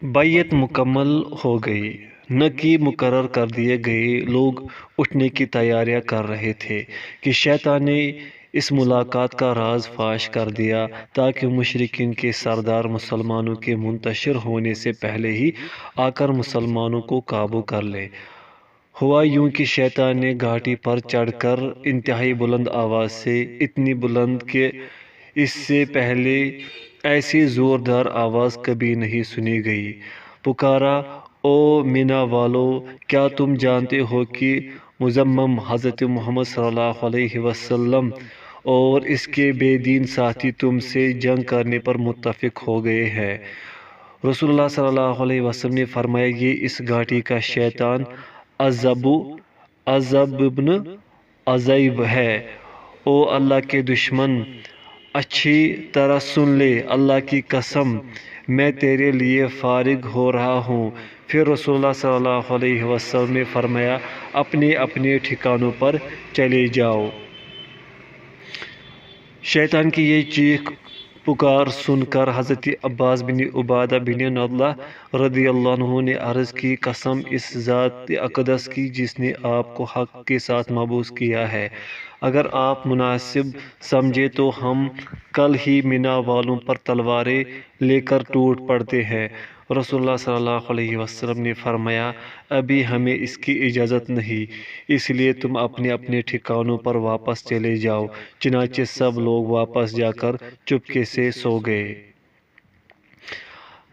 بیعت مکمل ہو گئی، نہ کہ مقرر کر دیے گئے لوگ اٹھنے کی تیاریاں کر رہے تھے کہ شیطان نے اس ملاقات کا راز فاش کر دیا تاکہ مشرکین کے سردار مسلمانوں کے منتشر ہونے سے پہلے ہی آ کر مسلمانوں کو قابو کر لے۔ ہوا یوں کہ شیطان نے گھاٹی پر چڑھ کر انتہائی بلند آواز سے، اتنی بلند کہ اس سے پہلے ایسی زوردار آواز کبھی نہیں سنی گئی، پکارا: او مینا والو، کیا تم جانتے ہو کہ مذمم حضرت محمد صلی اللہ علیہ وسلم اور اس کے بے دین ساتھی تم سے جنگ کرنے پر متفق ہو گئے ہیں؟ رسول اللہ صلی اللہ علیہ وسلم نے فرمایا، یہ اس گھاٹی کا شیطان عزب بن عزیب ہے۔ او اللہ کے دشمن، اچھی طرح سن لے، اللہ کی قسم میں تیرے لیے فارغ ہو رہا ہوں۔ پھر رسول اللہ صلی اللہ علیہ وسلم نے فرمایا، اپنے اپنے ٹھکانوں پر چلے جاؤ۔ شیطان کی یہ چیخ پکار سن کر حضرت عباس بن عبادہ بن نضلہ رضی اللہ عنہ نے عرض کی، قسم اس ذات اقدس کی جس نے آپ کو حق کے ساتھ مبعوث کیا ہے، اگر آپ مناسب سمجھے تو ہم کل ہی مینا والوں پر تلواریں لے کر ٹوٹ پڑتے ہیں۔ رسول اللہ صلی اللہ علیہ وسلم نے فرمایا، ابھی ہمیں اس کی اجازت نہیں، اس لیے تم اپنے اپنے ٹھکانوں پر واپس چلے جاؤ۔ چنانچہ سب لوگ واپس جا کر چپکے سے سو گئے۔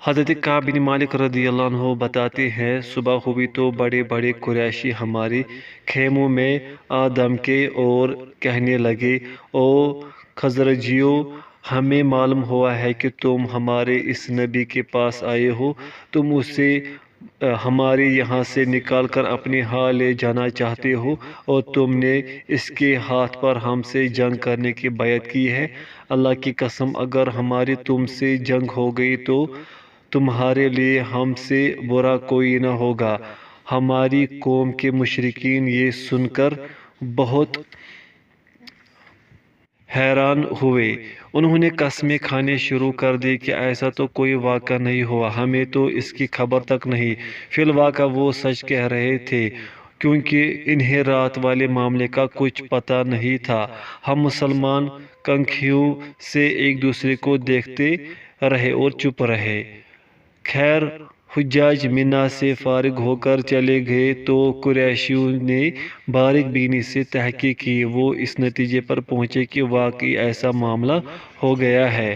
حضرت کعب بن مالک رضی اللہ عنہ بتاتے ہیں، صبح ہوئی تو بڑے بڑے قریشی ہمارے خیموں میں آ دمکے اور کہنے لگے، او خزرجیو، ہمیں معلوم ہوا ہے کہ تم ہمارے اس نبی کے پاس آئے ہو، تم اسے ہمارے یہاں سے نکال کر اپنے ہاں لے جانا چاہتے ہو اور تم نے اس کے ہاتھ پر ہم سے جنگ کرنے کی بیعت کی ہے۔ اللہ کی قسم، اگر ہماری تم سے جنگ ہو گئی تو تمہارے لیے ہم سے برا کوئی نہ ہوگا۔ ہماری قوم کے مشرکین یہ سن کر بہت حیران ہوئے، انہوں نے قسمیں کھانی شروع کر دی کہ ایسا تو کوئی واقعہ نہیں ہوا، ہمیں تو اس کی خبر تک نہیں۔ فی الواقع وہ سچ کہہ رہے تھے، کیونکہ انہیں رات والے معاملے کا کچھ پتہ نہیں تھا۔ ہم مسلمان کنکھیوں سے ایک دوسرے کو دیکھتے رہے اور چپ رہے۔ خیر، حجاج مینا سے فارغ ہو کر چلے گئے تو قریشیوں نے باریک بینی سے تحقیق کی، وہ اس نتیجے پر پہنچے کہ واقعی ایسا معاملہ ہو گیا ہے۔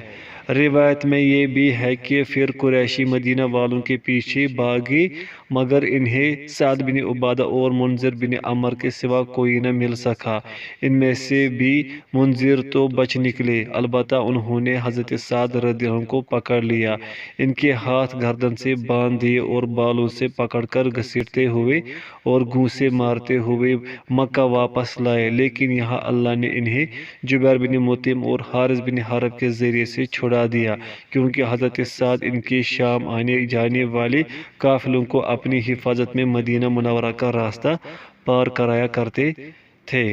روایت میں یہ بھی ہے کہ پھر قریشی مدینہ والوں کے پیچھے بھاگے، مگر انہیں سعد بن عبادہ اور منذر بن عمر کے سوا کوئی نہ مل سکا۔ ان میں سے بھی منذر تو بچ نکلے، البتہ انہوں نے حضرت سعد رضی اللہ عنہ کو پکڑ لیا، ان کے ہاتھ گردن سے باندھ دیے اور بالوں سے پکڑ کر گھسیٹتے ہوئے اور گھونسے مارتے ہوئے مکہ واپس لائے، لیکن یہاں اللہ نے انہیں جبیر بن مطعم اور حارث بن حرب کے ذریعے سے چھڑا دیا، کیونکہ حضرت سعد ان کے شام آنے جانے والے قافلوں کو اپنی حفاظت میں مدینہ منورہ کا راستہ پار کرایا کرتے تھے۔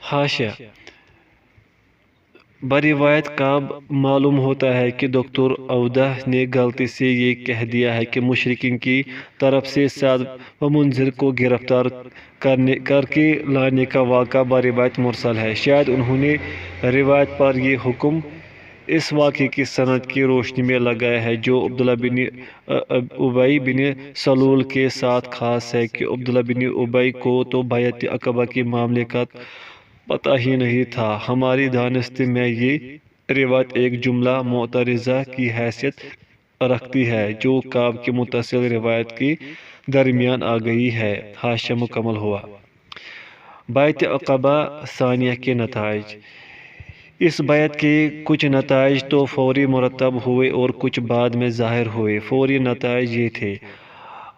حاشیہ: بروایت کعب معلوم ہوتا ہے کہ ڈاکٹر عودہ نے غلطی سے یہ کہہ دیا ہے کہ مشرکین کی طرف سے سعد و منذر کو گرفتار کر کے لانے کا واقعہ بروایت مرسل ہے۔ شاید انہوں نے روایت پر یہ حکم اس واقعے کی سند کی روشنی میں لگایا ہے جو عبداللہ بن ابی بن سلول کے ساتھ خاص ہے کہ عبداللہ بن ابی کو تو بیعت عقبہ کے معاملے کا پتہ ہی نہیں تھا۔ ہماری دانست میں یہ روایت ایک جملہ معترضہ کی حیثیت رکھتی ہے جو کعب کی متصل روایت کے درمیان آ گئی ہے۔ حاشیہ مکمل ہوا۔ بیعت عقبہ ثانیہ کے نتائج: اس بیعت کے کچھ نتائج تو فوری مرتب ہوئے اور کچھ بعد میں ظاہر ہوئے۔ فوری نتائج یہ تھے،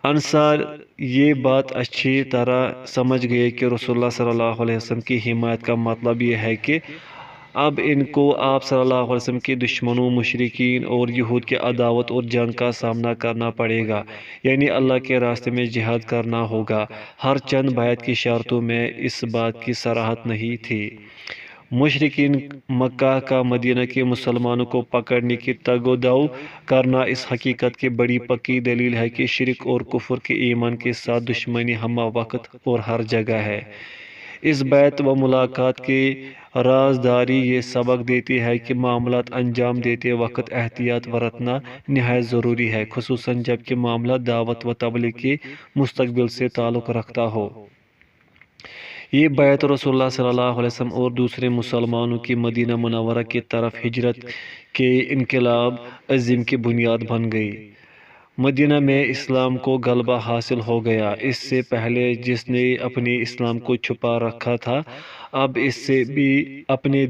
انصار یہ بات اچھی طرح سمجھ گئے کہ رسول اللہ صلی اللہ علیہ وسلم کی حمایت کا مطلب یہ ہے کہ اب ان کو آپ صلی اللہ علیہ وسلم کے دشمنوں، مشرکین اور یہود کی عداوت اور جنگ کا سامنا کرنا پڑے گا، یعنی اللہ کے راستے میں جہاد کرنا ہوگا۔ ہر چند بیعت کی شرطوں میں اس بات کی صراحت نہیں تھی۔ مشرکین مکہ کا مدینہ کے مسلمانوں کو پکڑنے کی تگ و دو کرنا اس حقیقت کی بڑی پکی دلیل ہے کہ شرک اور کفر کے ایمان کے ساتھ دشمنی ہمہ وقت اور ہر جگہ ہے۔ اس بیعت و ملاقات کی رازداری یہ سبق دیتی ہے کہ معاملات انجام دیتے وقت احتیاط برتنا نہایت ضروری ہے، خصوصاً جب کہ معاملہ دعوت و تبلیغ کے مستقبل سے تعلق رکھتا ہو۔ یہ بیعت رسول اللہ صلی اللہ علیہ وسلم اور دوسرے مسلمانوں کی مدینہ منورہ کی طرف ہجرت کے انقلاب عظیم کی بنیاد بن گئی۔ مدینہ میں اسلام کو غلبہ حاصل ہو گیا۔ اس سے پہلے جس نے اپنے اسلام کو چھپا رکھا تھا، اب اس سے بھی اپنے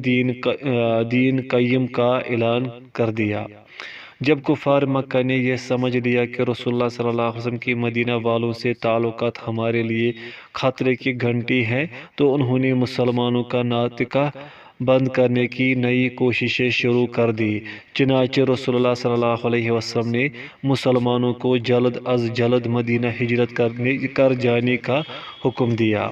دین قیم کا اعلان کر دیا۔ جب کفار مکہ نے یہ سمجھ لیا کہ رسول اللہ صلی اللہ علیہ وسلم کی مدینہ والوں سے تعلقات ہمارے لیے خطرے کی گھنٹی ہیں، تو انہوں نے مسلمانوں کا ناطقہ بند کرنے کی نئی کوششیں شروع کر دی۔ چنانچہ رسول اللہ صلی اللہ علیہ وسلم نے مسلمانوں کو جلد از جلد مدینہ ہجرت کر جانے کا حکم دیا۔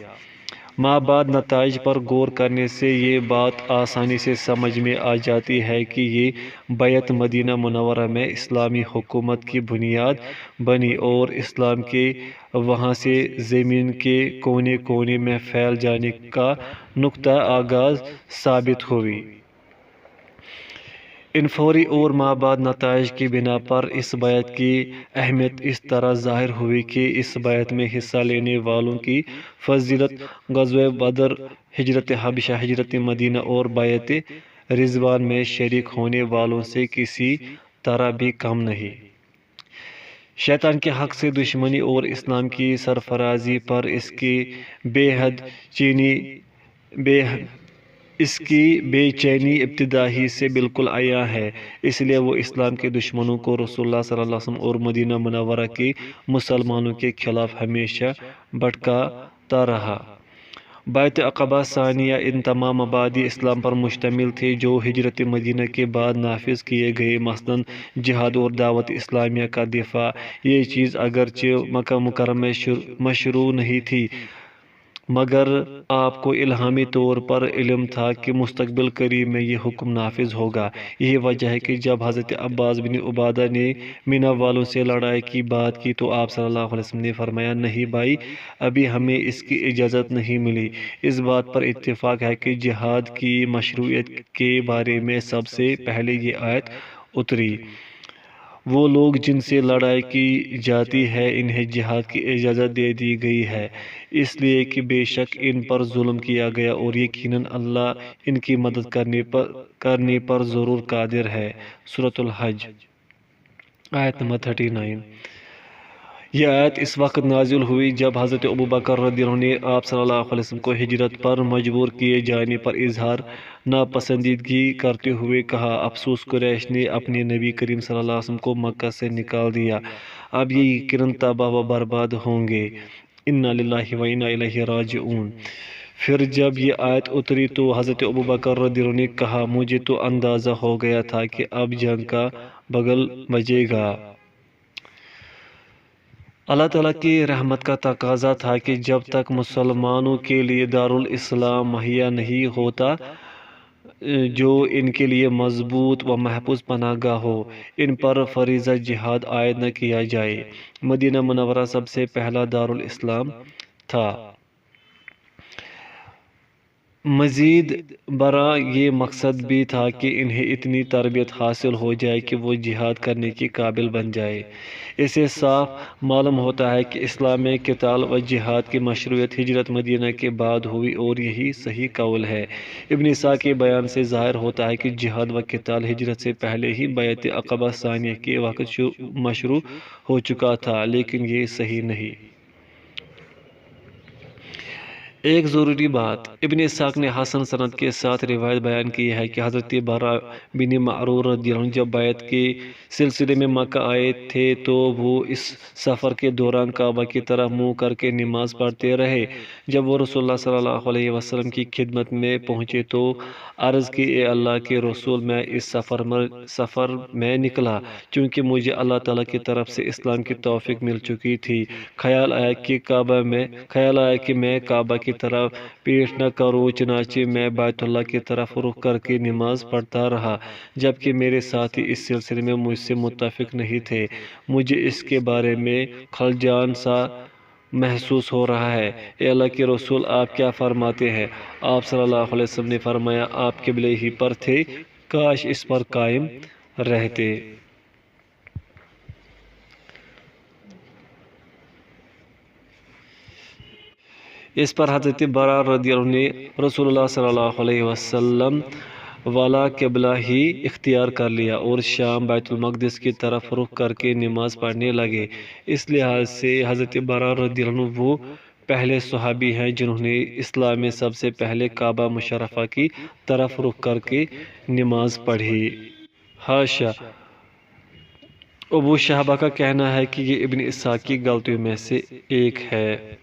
مابعد نتائج پر غور کرنے سے یہ بات آسانی سے سمجھ میں آ جاتی ہے کہ یہ بیعت مدینہ منورہ میں اسلامی حکومت کی بنیاد بنی اور اسلام کے وہاں سے زمین کے کونے کونے میں پھیل جانے کا نقطہ آغاز ثابت ہوئی۔ ان فوری اور مابعد نتائج کی بنا پر اس بیعت کی اہمیت اس طرح ظاہر ہوئی کہ اس بیعت میں حصہ لینے والوں کی فضیلت غزوہ بدر، ہجرت حبشہ، ہجرت مدینہ اور بیعت رضوان میں شریک ہونے والوں سے کسی طرح بھی کم نہیں۔ شیطان کے حق سے دشمنی اور اسلام کی سرفرازی پر اس کی بے چینی ابتدا ہی سے بالکل عیاں ہے، اس لیے وہ اسلام کے دشمنوں کو رسول اللہ صلی اللہ علیہ وسلم اور مدینہ منورہ کے مسلمانوں کے خلاف ہمیشہ بھڑکاتا رہا۔ بیعت عقبہ ثانیہ ان تمام مبادئ اسلام پر مشتمل تھی جو ہجرت مدینہ کے بعد نافذ کیے گئے، مثلاً جہاد اور دعوت اسلامیہ کا دفاع۔ یہ چیز اگرچہ مکہ مکرمہ میں مشروع نہیں تھی، مگر آپ کو الہامی طور پر علم تھا کہ مستقبل قریب میں یہ حکم نافذ ہوگا۔ یہی وجہ ہے کہ جب حضرت عباس بن عبادہ نے منی والوں سے لڑائی کی بات کی تو آپ صلی اللہ علیہ وسلم نے فرمایا، نہیں بھائی، ابھی ہمیں اس کی اجازت نہیں ملی۔ اس بات پر اتفاق ہے کہ جہاد کی مشروعیت کے بارے میں سب سے پہلے یہ آیت اتری۔ وہ لوگ جن سے لڑائی کی جاتی ہے انہیں جہاد کی اجازت دے دی گئی ہے، اس لیے کہ بے شک ان پر ظلم کیا گیا اور یقیناً اللہ ان کی مدد کرنے پر ضرور قادر ہے۔ سورۃ الحج آیت نمبر 39۔ یہ آیت اس وقت نازل ہوئی جب حضرت ابوبکر رضی اللہ عنہ نے آپ صلی اللہ علیہ وسلم کو ہجرت پر مجبور کیے جانے پر اظہار ناپسندیدگی کرتے ہوئے کہا، افسوس قریش نے اپنے نبی کریم صلی اللہ علیہ وسلم کو مکہ سے نکال دیا، اب یہ یقیناً تباہ و برباد ہوں گے۔ انا للہ و انا الیہ راجعون۔ پھر جب یہ آیت اتری تو حضرت ابوبکر رضی اللہ عنہ نے کہا، مجھے تو اندازہ ہو گیا تھا کہ اب جنگ کا بگل بجے گا۔ اللہ تعالیٰ کی رحمت کا تقاضا تھا کہ جب تک مسلمانوں کے لیے دارالاسلام مہیا نہیں ہوتا جو ان کے لیے مضبوط و محفوظ پناہ گاہ ہو، ان پر فریضہ جہاد عائد نہ کیا جائے۔ مدینہ منورہ سب سے پہلا دارالاسلام تھا۔ مزید برآں یہ مقصد بھی تھا کہ انہیں اتنی تربیت حاصل ہو جائے کہ وہ جہاد کرنے کے قابل بن جائے۔ اس سے صاف معلوم ہوتا ہے کہ اسلام میں قتال و جہاد کی مشروعیت ہجرت مدینہ کے بعد ہوئی، اور یہی صحیح قول ہے۔ ابن اسحاق کے بیان سے ظاہر ہوتا ہے کہ جہاد و قتال ہجرت سے پہلے ہی بیعت عقبہ ثانیہ کے وقت مشروع ہو چکا تھا، لیکن یہ صحیح نہیں۔ ایک ضروری بات، ابن اسحاق نے حسن سند کے ساتھ روایت بیان کی ہے کہ حضرت برا بن معرور رضی اللہ عنہ جب بیعت کے سلسلے میں مکہ آئے تھے تو وہ اس سفر کے دوران کعبہ کی طرف منہ کر کے نماز پڑھتے رہے۔ جب وہ رسول اللہ صلی اللہ علیہ وسلم کی خدمت میں پہنچے تو عرض کی، اے اللہ کے رسول، میں اس سفر میں نکلا چونکہ مجھے اللہ تعالیٰ کی طرف سے اسلام کی توفیق مل چکی تھی۔ خیال آیا کہ میں کعبہ کی کی طرف پیش نہ کروں، چنانچہ میں بیت اللہ کی طرف رخ کر کے نماز پڑھتا رہا، جبکہ میرے ساتھی اس سلسلے میں مجھ سے متفق نہیں تھے۔ مجھے اس کے بارے میں خلجان سا محسوس ہو رہا ہے۔ اے اللہ کے رسول، آپ کیا فرماتے ہیں؟ آپ صلی اللہ علیہ وسلم نے فرمایا، آپ قبلے ہی پر تھے، کاش اس پر قائم رہتے۔ اس پر حضرت برا رضی اللہ عنہ نے رسول اللہ صلی اللہ علیہ وسلم والا قبلہ ہی اختیار کر لیا اور شام بیت المقدس کی طرف رخ کر کے نماز پڑھنے لگے۔ اس لحاظ سے حضرت برا رضی اللہ عنہ وہ پہلے صحابی ہیں جنہوں نے اسلام میں سب سے پہلے کعبہ مشرفہ کی طرف رخ کر کے نماز پڑھی۔ حاشا، ابو شہبہ کا کہنا ہے کہ یہ ابن اسحاق کی غلطیوں میں سے ایک ہے۔